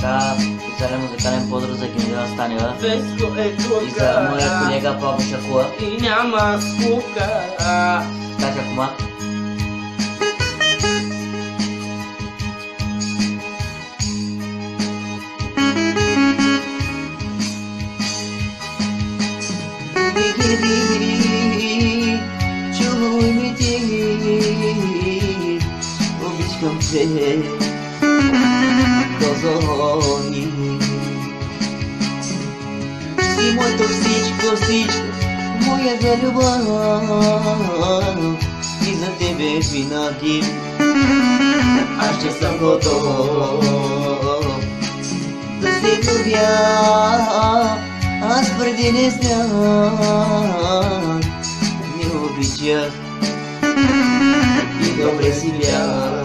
така специален музикален поздрав за Генерал Станева Веско е тук и за моя колега Павло Шакула и няма скука. Катя Кома. Чуй ми ти, обичам те до зони. Си моето всичко, всичко, моя за любов и за тебе винаги аз ще съм готов да се любя. Аз преди не знах, не обичах и добре си бях.